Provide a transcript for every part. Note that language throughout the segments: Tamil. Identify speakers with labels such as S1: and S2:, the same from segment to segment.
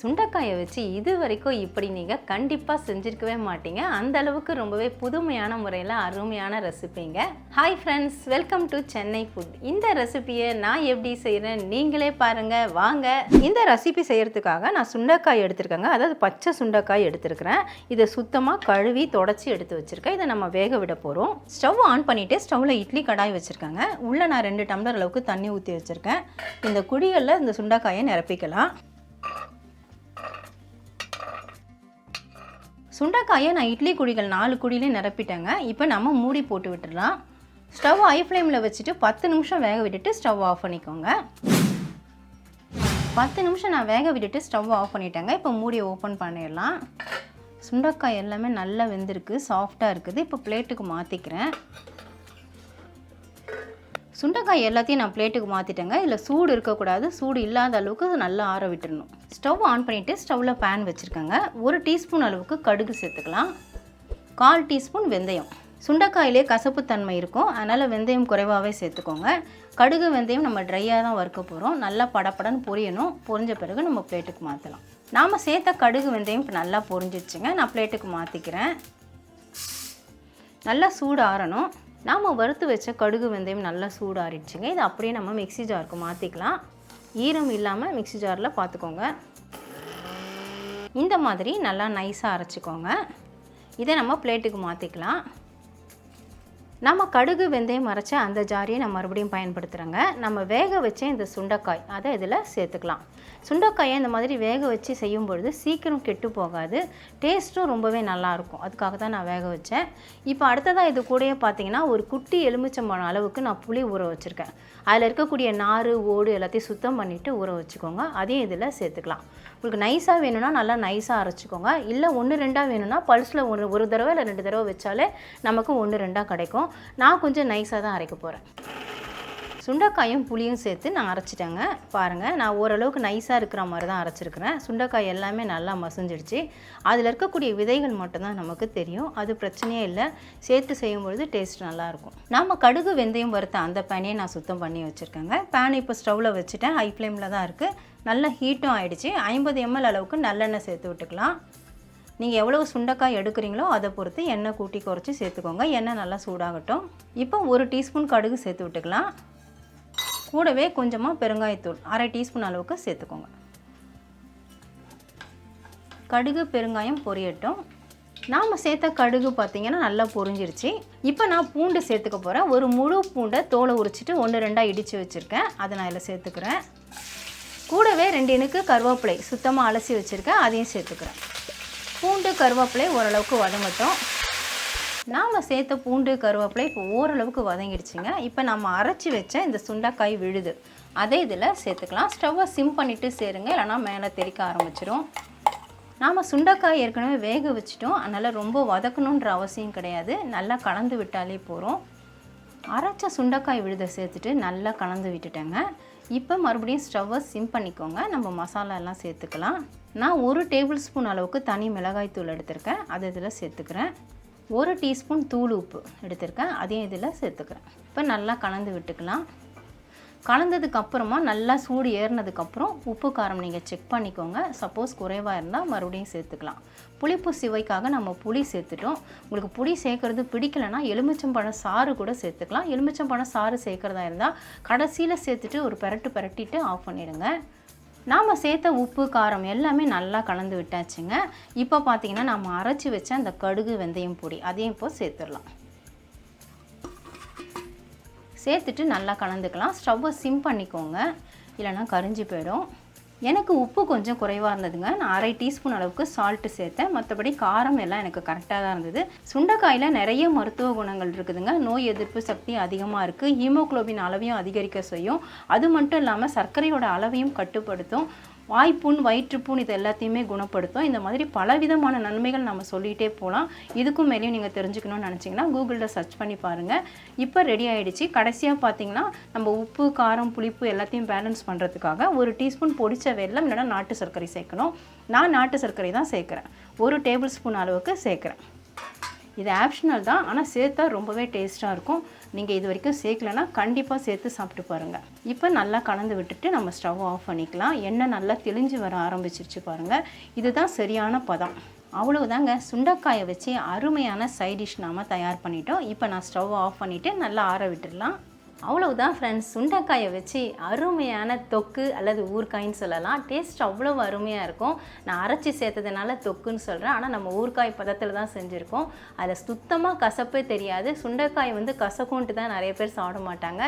S1: சுண்டைக்காயை வச்சு இது வரைக்கும் இப்படி நீங்கள் கண்டிப்பாக செஞ்சுருக்கவே மாட்டீங்க. அந்த அளவுக்கு ரொம்பவே புதுமையான முறையில் அருமையான ரெசிபிங்க. Hi friends, welcome to Chennai food. இந்த ரெசிபியை நான் எப்படி செய்கிறேன் நீங்களே பாருங்கள் வாங்க. இந்த ரெசிபி செய்கிறதுக்காக நான் சுண்டைக்காய் எடுத்துருக்கேங்க. அதாவது பச்சை சுண்டைக்காய் எடுத்துருக்கிறேன். இதை சுத்தமாக கழுவி தொடச்சி எடுத்து வச்சுருக்கேன். இதை நம்ம வேக விட போகிறோம். ஸ்டவ் ஆன் பண்ணிவிட்டு ஸ்டவ்வில் இட்லி கடாய் வச்சுருக்கேங்க. உள்ளே நான் 2 டம்ளர் அளவுக்கு தண்ணி ஊற்றி வச்சுருக்கேன். இந்த குடிகளில் இந்த சுண்டைக்காயை நிரப்பிக்கலாம். சுண்டைக்காயை நான் இட்லி குழிகள் 4 குழியிலே நிரப்பிட்டேங்க. இப்போ நம்ம மூடி போட்டு விட்டுடலாம். ஸ்டவ் ஹை ஃப்ளேமில் வச்சுட்டு 10 நிமிஷம் வேக விட்டுட்டு ஸ்டவ் ஆஃப் பண்ணிக்கோங்க. 10 நிமிஷம் நான் வேக விட்டுட்டு ஸ்டவ் ஆஃப் பண்ணிட்டேங்க. இப்போ மூடியை ஓப்பன் பண்ணிடலாம். சுண்டைக்காய் எல்லாமே நல்லா வெந்திருக்கு, சாஃப்டாக இருக்குது. இப்போ பிளேட்டுக்கு மாற்றிக்கிறேன். சுண்டைக்காய் எல்லாத்தையும் நான் பிளேட்டுக்கு மாற்றிட்டேங்க. இதில் சூடு இருக்கக்கூடாது, சூடு இல்லாத அளவுக்கு நல்லா ஆற விட்டுடணும். ஸ்டவ் ஆன் பண்ணிவிட்டு ஸ்டவ்வில் பேன் வச்சுருக்கேங்க. 1 டீஸ்பூன் அளவுக்கு கடுகு சேர்த்துக்கலாம். 1/4 டீஸ்பூன் வெந்தயம். சுண்டைக்காயிலே கசப்புத்தன்மை இருக்கும், அதனால் வெந்தயம் குறைவாகவே சேர்த்துக்கோங்க. கடுகு வெந்தயம் நம்ம ட்ரையாக தான் வறுக்க போகிறோம். நல்லா படப்படன்னு பொரியணும். பொரிஞ்ச பிறகு நம்ம பிளேட்டுக்கு மாற்றலாம். நாம் சேர்த்த கடுகு வெந்தயம் இப்போ நல்லா பொரிஞ்சிடுச்சுங்க. நான் பிளேட்டுக்கு மாற்றிக்கிறேன். நல்லா சூடு ஆறணும். நாம் வறுத்து வச்ச கடுகு வெந்தயம் நல்லா சூடு ஆறிடுச்சுங்க. இது அப்படியே நம்ம மிக்ஸி ஜாருக்கு மாற்றிக்கலாம். ஈரம் இல்லாமல் மிக்ஸி ஜாரில் பார்த்துக்கோங்க. இந்த மாதிரி நல்லா நைஸாக அரைச்சிக்கோங்க. இதை நம்ம பிளேட்டுக்கு மாற்றிக்கலாம். நம்ம கடுகு வெந்தயம் அரைச்ச அந்த ஜாரியை நம்ம மறுபடியும் பயன்படுத்துகிறோங்க. நம்ம வேக வச்ச இந்த சுண்டைக்காய் அதை இதில் சேர்த்துக்கலாம். சுண்டைக்காயை இந்த மாதிரி வேக வச்சு செய்யும் பொழுது சீக்கிரம் கெட்டு போகாது, டேஸ்ட்டும் ரொம்பவே நல்லாயிருக்கும். அதுக்காக தான் நான் வேக வச்சேன். இப்போ அடுத்ததாக இது கூடயே பார்த்தீங்கன்னா ஒரு குட்டி எலுமிச்சம்பழம் அளவுக்கு நான் புளி ஊற வச்சுருக்கேன். அதில் இருக்கக்கூடிய நார் ஓடு எல்லாத்தையும் சுத்தம் பண்ணிவிட்டு ஊற வச்சுக்கோங்க. அதையும் இதில் சேர்த்துக்கலாம். உங்களுக்கு நைஸாக வேணும்னா நல்லா நைஸாக அரைச்சிக்கோங்க. இல்லை 1-2 வேணும்னா பல்ஸில் ஒரு தடவை இல்லை 2 தடவை வச்சாலே நமக்கு 1-2 கிடைக்கும். நான் கொஞ்சம் நைஸாக தான் அரைக்க போகிறேன். சுண்டைக்காயும் புளியும் சேர்த்து நான் அரைச்சிட்டேங்க. பாருங்கள், நான் ஓரளவுக்கு நைஸாக இருக்கிற மாதிரி தான் அரைச்சிருக்கிறேன். சுண்டைக்காய் எல்லாமே நல்லா மசிஞ்சிடுச்சு. அதில் இருக்கக்கூடிய விதைகள் மட்டும்தான் நமக்கு தெரியும். அது பிரச்சனையே இல்லை. சேர்த்து செய்யும்பொழுது டேஸ்ட் நல்லாயிருக்கும். நாம் கடுகு வெந்தயம் வறுத்த அந்த பேனையை நான் சுத்தம் பண்ணி வச்சுருக்கேங்க. பேனை இப்போ ஸ்டவ்வில் வச்சுட்டேன். ஹை ஃப்ளேமில் தான் இருக்குது. நல்லா ஹீட்டும் ஆகிடுச்சு. 50 ml அளவுக்கு நல்லெண்ணெய் சேர்த்து விட்டுக்கலாம். நீங்கள் எவ்வளோ சுண்டைக்காய் எடுக்கிறீங்களோ அதை பொறுத்து எண்ணெய் கூட்டி குறைச்சி சேர்த்துக்கோங்க. எண்ணெய் நல்லா சூடாகட்டும். இப்போ 1 டீஸ்பூன் கடுகு சேர்த்து விட்டுக்கலாம். கூடவே கொஞ்சமாக பெருங்காயத்தூள் 1/2 டீஸ்பூன் அளவுக்கு சேர்த்துக்கோங்க. கடுகு பெருங்காயம் பொரியட்டும். நாம் சேர்த்த கடுகு பார்த்திங்கன்னா நல்லா பொரிஞ்சிருச்சு. இப்போ நான் பூண்டு சேர்த்துக்க போகிறேன். ஒரு முழு பூண்டை தோலை உரிச்சிட்டு 1-2 இடித்து வச்சுருக்கேன். அதை நான் இதில் சேர்த்துக்கிறேன். கூடவே 2 இனுக்கு கருவேப்பிலை சுத்தமாக அலசி வச்சுருக்கேன். அதையும் சேர்த்துக்கிறேன். பூண்டு கருவேப்பிலை ஓரளவுக்கு வதங்கட்டும். நாம் சேர்த்த பூண்டு கருவேப்பிலை இப்போ ஓரளவுக்கு வதங்கிடுச்சுங்க. இப்போ நம்ம அரைச்சி வச்ச இந்த சுண்டைக்காய் விழுது அதை இதில் சேர்த்துக்கலாம். ஸ்டவ்வை சிம் பண்ணிவிட்டு சேருங்க, இல்லைனா மேலே தெறிக்க ஆரம்பிச்சிடும். நாம் சுண்டைக்காய் ஏற்கனவே வேக வச்சுட்டோம், அதனால் ரொம்ப வதக்கணுன்ற அவசியம் கிடையாது. நல்லா கலந்து விட்டாலே போகிறோம். அரைச்ச சுண்டைக்காய் விழுதை சேர்த்துட்டு நல்லா கலந்து விட்டுட்டேங்க. இப்போ மறுபடியும் ஸ்டவ்வை சிம் பண்ணிக்கோங்க. நம்ம மசாலா எல்லாம் சேர்த்துக்கலாம். நான் 1 டேபிள் ஸ்பூன் அளவுக்கு தனி மிளகாய் தூள் எடுத்திருக்கேன். அதை இதில் சேர்த்துக்கிறேன். 1 டீஸ்பூன் தூள் உப்பு எடுத்திருக்கேன். அதையும் இதில் சேர்த்துக்கிறேன். இப்போ நல்லா கலந்து விட்டுக்கலாம். கலந்ததுக்கப்புறமா நல்லா சூடு ஏறினதுக்கப்புறம் உப்பு காரம் நீங்கள் செக் பண்ணிக்கோங்க. சப்போஸ் குறைவாக இருந்தால் மறுபடியும் சேர்த்துக்கலாம். புளிப்பு சுவைக்காக நம்ம புளி சேர்த்துட்டோம். உங்களுக்கு புளி சேர்க்குறது பிடிக்கலைன்னா எலுமிச்சம்பழம் சாறு கூட சேர்த்துக்கலாம். எலுமிச்சம்பழம் சாறு சேர்க்குறதா இருந்தால் கடைசியில் சேர்த்துட்டு ஒரு பிரட்டிட்டு ஆஃப் பண்ணிவிடுங்க. நாம் சேர்த்த உப்பு காரம் எல்லாமே நல்லா கலந்து விட்டாச்சுங்க. இப்போ பார்த்தீங்கன்னா நம்ம அரைச்சி வச்ச அந்த கடுகு வெந்தயம் பொடி அதையும் இப்போ சேர்த்துடலாம். சேர்த்துட்டு நல்லா கலந்துக்கலாம். ஸ்டவ்வை சிம் பண்ணிக்கோங்க, இல்லைனா கரிஞ்சு போயிடும். எனக்கு உப்பு கொஞ்சம் குறைவாக இருந்ததுங்க. நான் 1/2 டீஸ்பூன் அளவுக்கு சால்ட்டு சேர்த்தேன். மற்றபடி காரம் எல்லாம் எனக்கு கரெக்டாக தான் இருந்தது. சுண்டைக்காயில் நிறைய மருத்துவ குணங்கள் இருக்குதுங்க. நோய் எதிர்ப்பு சக்தி அதிகமாக இருக்குது. ஹீமோக்ளோபின் அளவையும் அதிகரிக்க செய்யும். அது மட்டும் இல்லாமல் சர்க்கரையோட அளவையும் கட்டுப்படுத்தும். வாய்ப்புண் வயிற்றுப்புண் இது எல்லாத்தையுமே குணப்படுத்தும். இந்த மாதிரி பலவிதமான நன்மைகள் நம்ம சொல்லிகிட்டே போகலாம். இதுக்கும் மேலேயும் நீங்கள் தெரிஞ்சுக்கணும்னு நினச்சிங்கன்னா கூகுளில் சர்ச் பண்ணி பாருங்கள். இப்போ ரெடி ஆகிடுச்சு. கடைசியாக பார்த்தீங்கன்னா நம்ம உப்பு காரம் புளிப்பு எல்லாத்தையும் பேலன்ஸ் பண்ணுறதுக்காக 1 டீஸ்பூன் பொடிச்ச வெல்லம் இல்லைனா நாட்டு சர்க்கரை சேர்க்கணும். நான் நாட்டு சர்க்கரை தான் சேர்க்குறேன். 1 டேபிள் ஸ்பூன் அளவுக்கு சேர்க்குறேன். இது ஆப்ஷனல் தான், ஆனால் சேர்த்தா ரொம்பவே டேஸ்ட்டாக இருக்கும். நீங்கள் இது வரைக்கும் சேர்க்கலன்னா கண்டிப்பாக சேர்த்து சாப்பிட்டு பாருங்கள். இப்போ நல்லா கலந்து விட்டுட்டு நம்ம ஸ்டவ் ஆஃப் பண்ணிக்கலாம். எண்ணெய் நல்லா தெளிஞ்சு வர ஆரம்பிச்சிருச்சு பாருங்கள். இதுதான் சரியான பதம். அவ்வளவுதாங்க, சுண்டைக்காயை வச்சு அருமையான சைட் டிஷ் நாம் தயார் பண்ணிட்டோம். இப்போ நான் ஸ்டவ் ஆஃப் பண்ணிவிட்டு நல்லா ஆற விட்டுடலாம். அவ்வளவுதான் ஃப்ரெண்ட்ஸ், சுண்டைக்காயை வச்சு அருமையான தொக்கு அல்லது ஊறுகாய்ன்னு சொல்லலாம். டேஸ்ட் அவ்வளோ அருமையாக இருக்கும். நான் அரைச்சி சேர்த்ததுனால தொக்குன்னு சொல்கிறேன், ஆனால் நம்ம ஊறுகாய் பதத்தில் தான் செஞ்சுருக்கோம். அதில் சுத்தமாக கசப்பே தெரியாது. சுண்டைக்காய் கசக்கும்ன்ட்டு தான் நிறைய பேர் சாப்பிட மாட்டாங்க,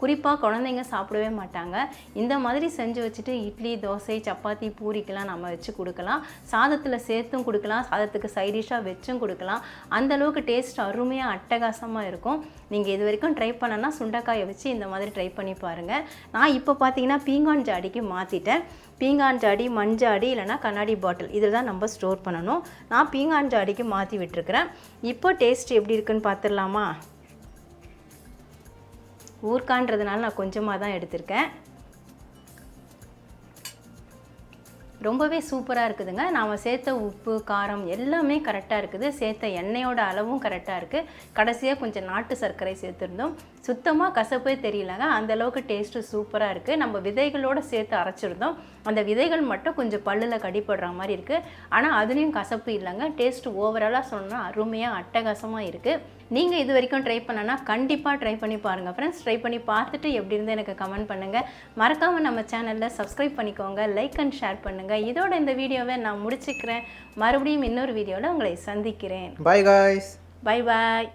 S1: குறிப்பாக குழந்தைங்க சாப்பிடவே மாட்டாங்க. இந்த மாதிரி செஞ்சு வச்சுட்டு இட்லி, தோசை, சப்பாத்தி, பூரிக்கெலாம் நம்ம வச்சு கொடுக்கலாம். சாதத்தில் சேர்த்தும் கொடுக்கலாம், சாதத்துக்கு சைடிஷாக வச்சும் கொடுக்கலாம். அந்தளவுக்கு டேஸ்ட் அருமையாக அட்டகாசமாக இருக்கும். நீங்கள் இது வரைக்கும் ட்ரை பண்ணனா சுண்டைக்காயை வச்சு இந்த மாதிரி ட்ரை பண்ணி பாருங்கள். நான் இப்போ பார்த்தீங்கன்னா பீங்கான் ஜாடிக்கு மாற்றிட்டேன். பீங்கான் ஜாடி, மண்ஜாடி இல்லைனா கண்ணாடி பாட்டில் இதில் தான் நம்ம ஸ்டோர் பண்ணணும். நான் பீங்கான் ஜாடிக்கு மாற்றி விட்டுருக்குறேன். இப்போ டேஸ்ட் எப்படி இருக்குன்னு பார்த்துடலாமா? ஊர்கான்றதுனால நான் கொஞ்சமாக தான் எடுத்திருக்கேன். ரொம்பவே சூப்பராக இருக்குதுங்க. நாம் சேர்த்த உப்பு, காரம் எல்லாமே கரெக்டாக இருக்குது. சேர்த்த எண்ணெயோட அளவும் கரெக்டாக இருக்குது. கடைசியாக கொஞ்சம் நாட்டு சர்க்கரை சேர்த்துருந்தோம். சுத்தமாக கசப்பே தெரியலங்க, அந்தளவுக்கு டேஸ்ட்டு சூப்பராக இருக்குது. நம்ம விதைகளோடு சேர்த்து அரைச்சிருந்தோம். அந்த விதைகள் மட்டும் கொஞ்சம் பல்லில் கடிப்படுற மாதிரி இருக்குது, ஆனால் அதுலேயும் கசப்பு இல்லைங்க. டேஸ்ட்டு ஓவராலாக சொன்னால் அருமையாக அட்டகாசமாக இருக்குது. நீங்கள் இது வரைக்கும் ட்ரை பண்ணனா கண்டிப்பாக ட்ரை பண்ணி பாருங்கள் ஃப்ரெண்ட்ஸ். ட்ரை பண்ணி பார்த்துட்டு எப்படி இருந்து எனக்கு கமெண்ட் பண்ணுங்கள். மறக்காமல் நம்ம சேனலில் சப்ஸ்கிரைப் பண்ணிக்கோங்க, லைக் அண்ட் ஷேர் பண்ணுங்கள். இதோட இந்த வீடியோவை நான் முடிச்சுக்கிறேன். மறுபடியும் இன்னொரு வீடியோவில் உங்களை சந்திக்கிறேன்.
S2: By guys.
S1: Bye bye.